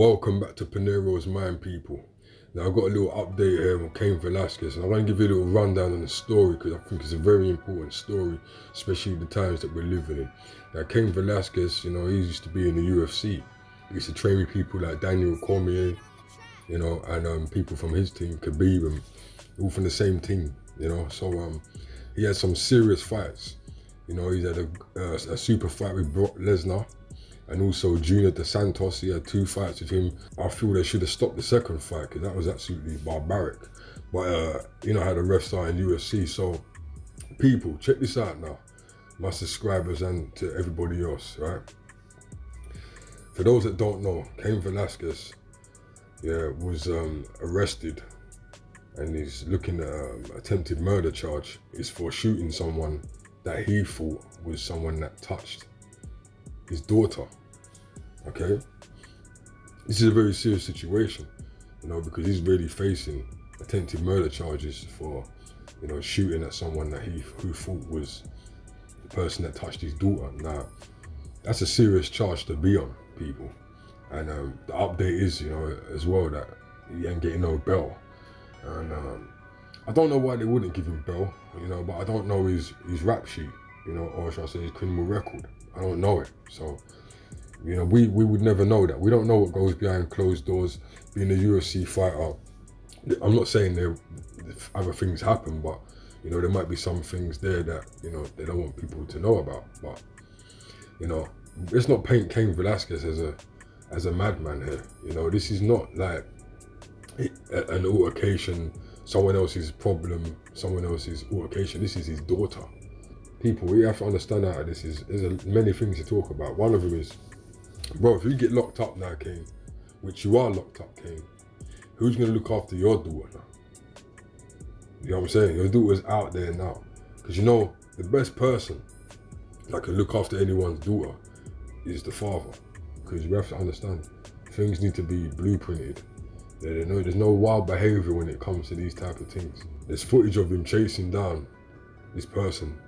Welcome back to Panero's Mind, people. Now I've got a little update here on Cain Velasquez, and I'm going to give you a little rundown on the story because I think it's a very important story, especially the times that we're living in. Now Cain Velasquez, he used to be in the UFC. He used to train with people like Daniel Cormier, and people from his team, Khabib, and all from the same team, So he had some serious fights. He's had a super fight with Brock Lesnar. And also Junior Dos Santos, he had 2 fights with him. I feel they should have stopped the second fight because that was absolutely barbaric. But, how the refs are in UFC. So, people, check this out now. My subscribers and to everybody else, right? For those that don't know, Cain Velasquez, was arrested. And he's looking at attempted murder charge. It's for shooting someone that he thought was someone that touched his daughter. Okay, this is a very serious situation, because he's really facing attempted murder charges for, shooting at someone that who thought was the person that touched his daughter. Now, that's a serious charge to be on, people. And the update is, as well, that he ain't getting no bail. And I don't know why they wouldn't give him bail, but I don't know his rap sheet, or should I say his criminal record. I don't know it, so. We would never know that. We don't know what goes behind closed doors. Being a UFC fighter, I'm not saying there other things happen, but there might be some things there that they don't want people to know about. But let's not paint Cain Velasquez as a madman here. This is not like an altercation, someone else's problem, someone else's altercation. This is his daughter. People, we have to understand out of this there's many things to talk about. One of them is, bro, if you get locked up now, Cain, which you are locked up, Cain, who's going to look after your daughter now? You know what I'm saying? Your daughter's out there now. Because the best person that can look after anyone's daughter is the father. Because you have to understand, things need to be blueprinted. There's no wild behavior when it comes to these type of things. There's footage of him chasing down this person,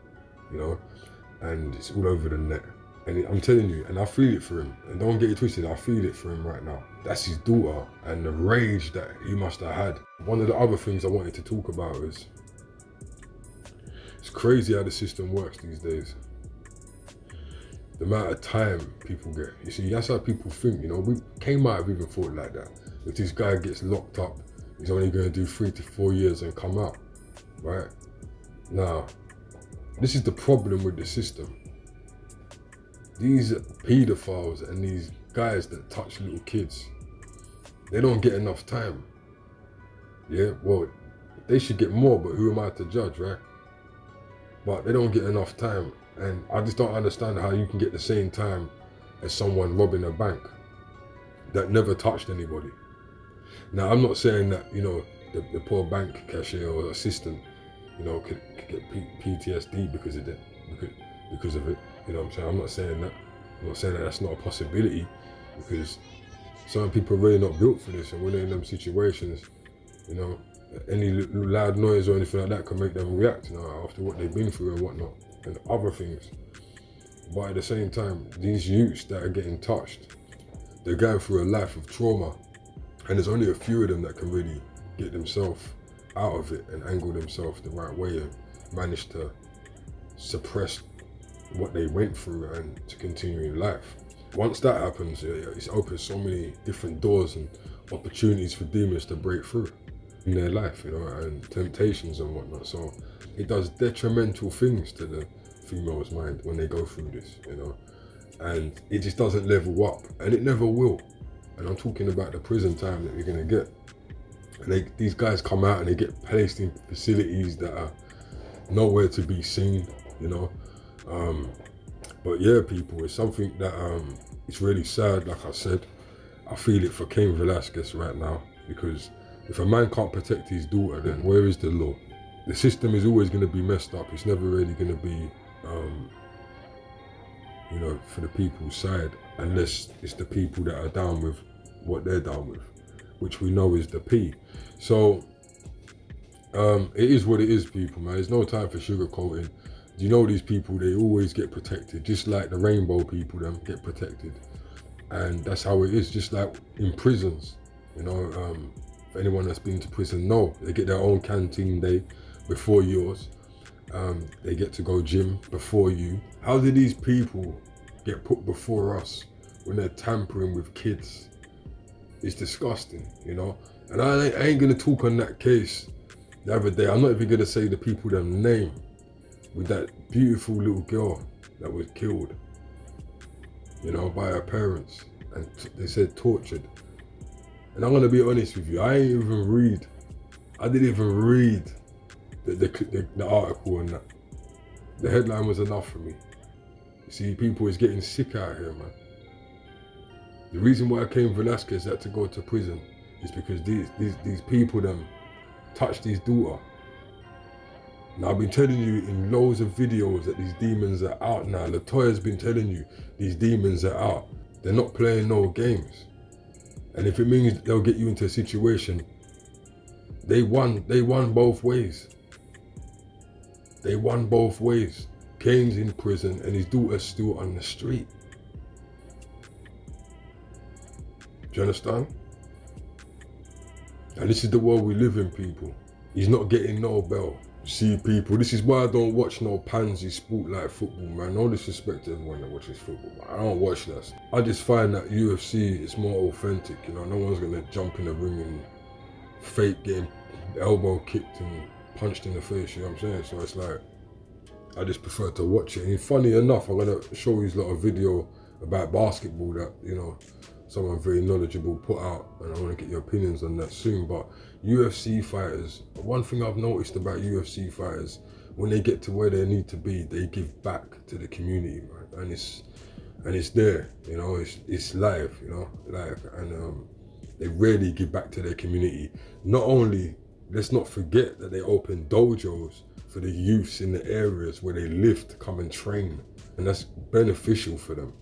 and it's all over the net. And I'm telling you, and I feel it for him. And don't get it twisted, I feel it for him right now. That's his daughter and the rage that he must have had. One of the other things I wanted to talk about is, it's crazy how the system works these days. The amount of time people get. You see, that's how people think, Cain might have even thought like that. If this guy gets locked up, he's only going to do 3 to 4 years and come out, right? Now, this is the problem with the system. These pedophiles and these guys that touch little kids, they don't get enough time. Yeah, well, they should get more, but who am I to judge, right? But they don't get enough time. And I just don't understand how you can get the same time as someone robbing a bank that never touched anybody. Now, I'm not saying that, the poor bank cashier or assistant, could get PTSD because of it. You know what I'm saying? I'm not saying that. I'm not saying that that's not a possibility, because some people are really not built for this, and when they're in them situations, any loud noise or anything like that can make them react, after what they've been through and whatnot, and other things. But at the same time, these youths that are getting touched, they're going through a life of trauma, and there's only a few of them that can really get themselves out of it and angle themselves the right way and manage to suppress what they went through and to continue in life. Once that happens, it opens so many different doors and opportunities for demons to break through in their life, and temptations and whatnot. So it does detrimental things to the female's mind when they go through this, and it just doesn't level up, and it never will. And I'm talking about the prison time that we're gonna get. And these guys come out and they get placed in facilities that are nowhere to be seen, But yeah, people, it's something that it's really sad. Like I said, I feel it for Cain Velasquez right now, because if a man can't protect his daughter, then where is the law? The system is always going to be messed up. It's never really going to be, for the people's side, unless it's the people that are down with what they're down with, which we know is the P. So it is what it is, people, man. There's no time for sugarcoating. These people, they always get protected, just like the rainbow people them get protected. And that's how it is, just like in prisons. You know, for anyone that's been to prison, no, they get their own canteen day before yours. They get to go gym before you. How did these people get put before us when they're tampering with kids? It's disgusting, you know? And I ain't gonna talk on that case the other day. I'm not even gonna say the people them name, with that beautiful little girl that was killed, you know, by her parents, and they said tortured. And I'm gonna be honest with you, I didn't even read the article on that. The headline was enough for me. You see, people is getting sick out here, man. The reason why Cain Velasquez had to go to prison is because these people them touched his daughter. Now, I've been telling you in loads of videos that these demons are out now. Latoya's been telling you these demons are out. They're not playing no games. And if it means they'll get you into a situation, they won both ways. They won both ways. Cain's in prison and his daughter's still on the street. Do you understand? And this is the world we live in, people. He's not getting no bail. See, people, this is why I don't watch no pansy sport like football, man. No disrespect to everyone that watches football, man. I don't watch that. I just find that UFC is more authentic, you know. No one's gonna jump in the ring and fake getting elbow kicked and punched in the face, you know what I'm saying? So it's like, I just prefer to watch it. And funny enough, I'm gonna show you a lot of video about basketball that, you know, someone very knowledgeable put out, and I want to get your opinions on that soon. But UFC fighters, one thing I've noticed about UFC fighters, when they get to where they need to be, they give back to the community, man. And it's there, you know, it's live, you know, live. And they rarely give back to their community. Not only, let's not forget that they open dojos for the youths in the areas where they live to come and train, and that's beneficial for them.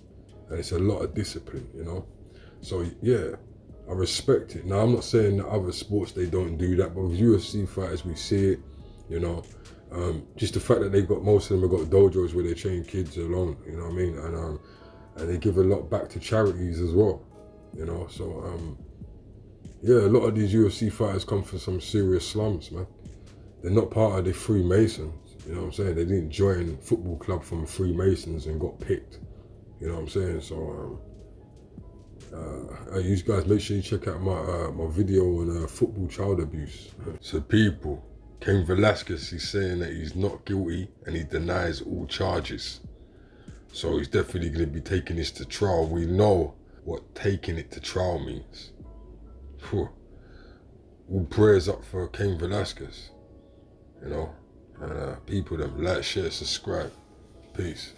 And it's a lot of discipline, you know. So yeah, I respect it. Now, I'm not saying that other sports, they don't do that, but with UFC fighters, we see it, you know. Just the fact that most of them have got dojos where they train kids alone, you know what I mean? And they give a lot back to charities as well, you know. So yeah, a lot of these UFC fighters come from some serious slums, man. They're not part of the Freemasons, you know what I'm saying? They didn't join football club from Freemasons and got picked, you know what I'm saying? So you guys make sure you check out my video on football child abuse. So people, Cain Velasquez, he's saying that he's not guilty and he denies all charges. So he's definitely going to be taking this to trial. We know what taking it to trial means. Whew. All prayers up for Cain Velasquez, you know. And people, them like, share, subscribe. Peace.